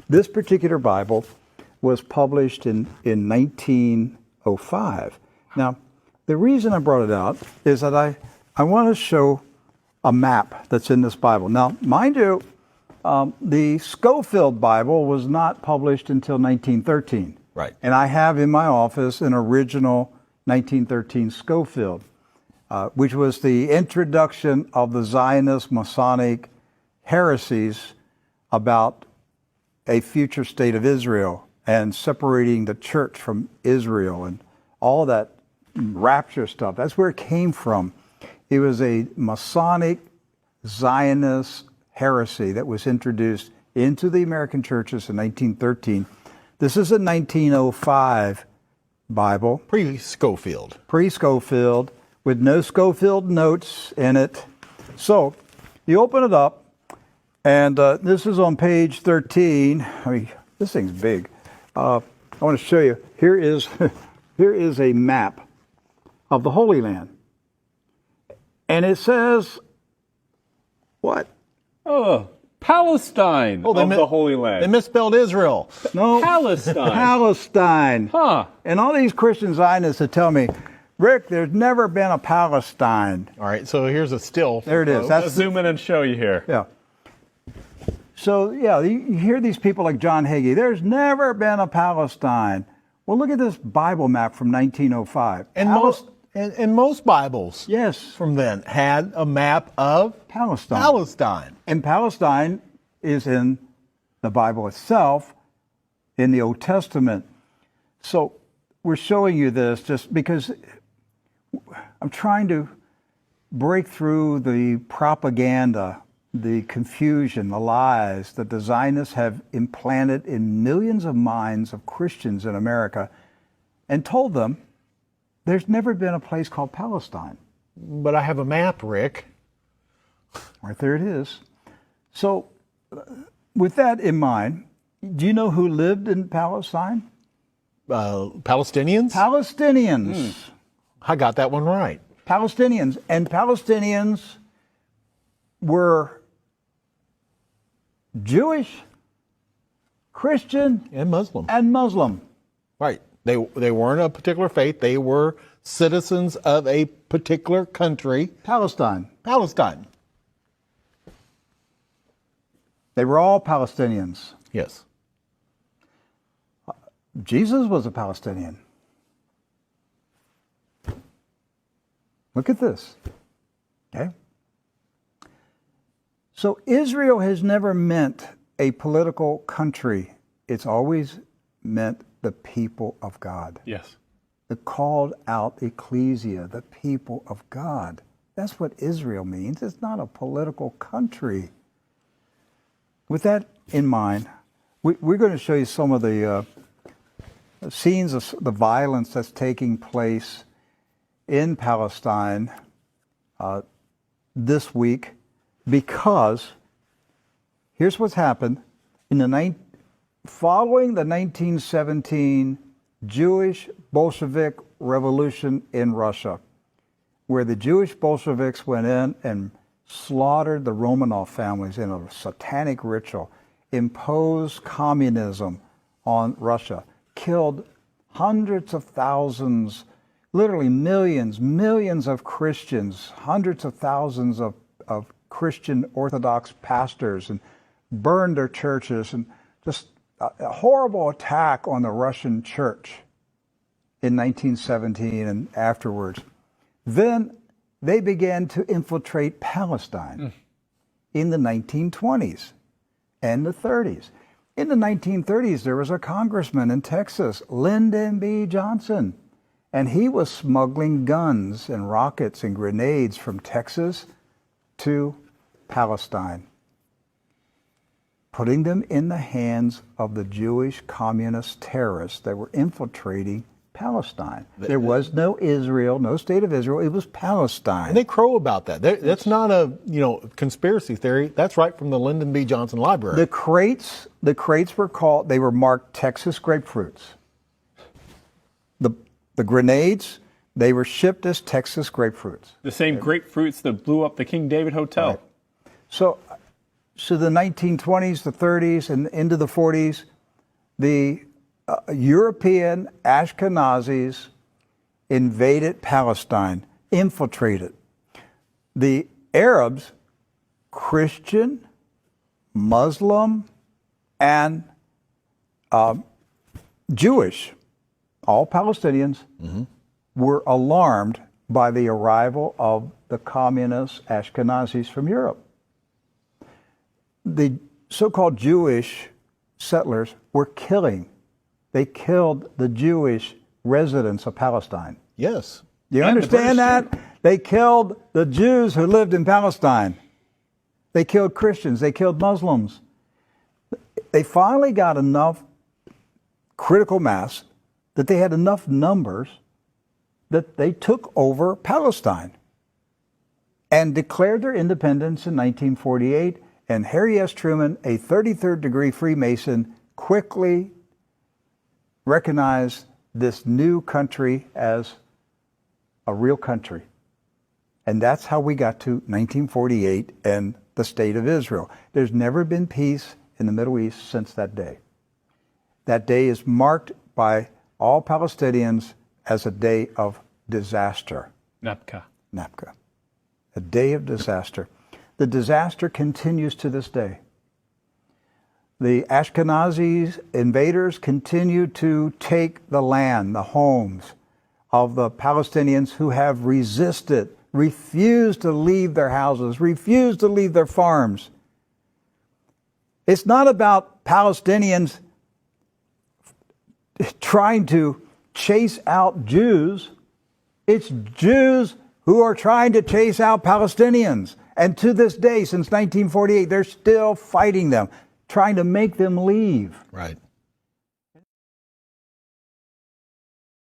This particular Bible was published in 1905. Now, the reason I brought it out is that I want to show a map that's in this Bible. Now, mind you, the Schofield Bible was not published until 1913. Right. And I have in my office an original 1913 Schofield, which was the introduction of the Zionist Masonic heresies about a future state of Israel and separating the church from Israel and all that rapture stuff. That's where it came from. It was a Masonic Zionist heresy that was introduced into the American churches in 1913. This is a 1905 Bible. Pre-Schofield. Pre-Schofield, with no Schofield notes in it. So, you open it up, and this is on page 13. I mean, this thing's big. I want to show you. Here is a map of the Holy Land. And it says, what? Oh, Palestine of the Holy Land. They misspelled Israel. No. Palestine. Palestine. Huh. And all these Christian Zionists that tell me, Rick, there's never been a Palestine. All right, so here's a still. There it is. Let's zoom in and show you here. Yeah. So, yeah, you hear these people like John Hagee, there's never been a Palestine. Well, look at this Bible map from 1905. And most Bibles Yes. from then had a map of Palestine. And Palestine is in the Bible itself, in the Old Testament. So we're showing you this just because I'm trying to break through the propaganda, the confusion, the lies that the Zionists have implanted in millions of minds of Christians in America, and told them there's never been a place called Palestine. But I have a map, Rick. Right there it is. So, with that in mind, do you know who lived in Palestine? Palestinians? Palestinians. I got that one right. Palestinians. And Palestinians were Jewish, Christian, And Muslim. and Muslim. Right. They weren't a particular faith. They were citizens of a particular country. Palestine. Palestine. They were all Palestinians. Yes. Jesus was a Palestinian. Look at this. Okay? So Israel has never meant a political country. It's always meant the people of God. Yes. The called out ecclesia, the people of God. That's what Israel means. It's not a political country. With that in mind, we're going to show you some of the scenes of the violence that's taking place in Palestine this week, because here's what's happened. Following the 1917 Jewish Bolshevik Revolution in Russia, where the Jewish Bolsheviks went in and slaughtered the Romanov families in a satanic ritual, imposed communism on Russia, killed hundreds of thousands, literally millions of Christians, hundreds of thousands of Christian Orthodox pastors, and burned their churches, and just a horrible attack on the Russian church in 1917 and afterwards. Then they began to infiltrate Palestine in the 1920s and the 30s. In the 1930s, there was a congressman in Texas, Lyndon B. Johnson, and he was smuggling guns and rockets and grenades from Texas to Palestine, putting them in the hands of the Jewish communist terrorists that were infiltrating Palestine. There was no Israel, no state of Israel. It was Palestine. And they crow about that. That's not a conspiracy theory. That's right from the Lyndon B. Johnson Library. The crates were marked Texas grapefruits. The grenades, they were shipped as Texas grapefruits. The same grapefruits that blew up the King David Hotel. Right. So to the 1920s, the 30s, and into the 40s, the European Ashkenazis invaded Palestine, infiltrated. The Arabs, Christian, Muslim, and Jewish, all Palestinians, were alarmed by the arrival of the communist Ashkenazis from Europe. The so-called Jewish settlers were killing. They killed the Jewish residents of Palestine. Yes. Do you And the understand British that? They killed the Jews who lived in Palestine. They killed Christians. They killed Muslims. They finally got enough critical mass that they had enough numbers that they took over Palestine and declared their independence in 1948. And Harry S. Truman, a 33rd degree Freemason, quickly recognized this new country as a real country. And that's how we got to 1948 and the State of Israel. There's never been peace in the Middle East since that day. That day is marked by all Palestinians as a day of disaster. Napka. Napka. A day of disaster. The disaster continues to this day. The Ashkenazi invaders continue to take the land, the homes of the Palestinians who have resisted, refused to leave their houses, refused to leave their farms. It's not about Palestinians trying to chase out Jews. It's Jews who are trying to chase out Palestinians. And to this day, since 1948, they're still fighting them, trying to make them leave. Right.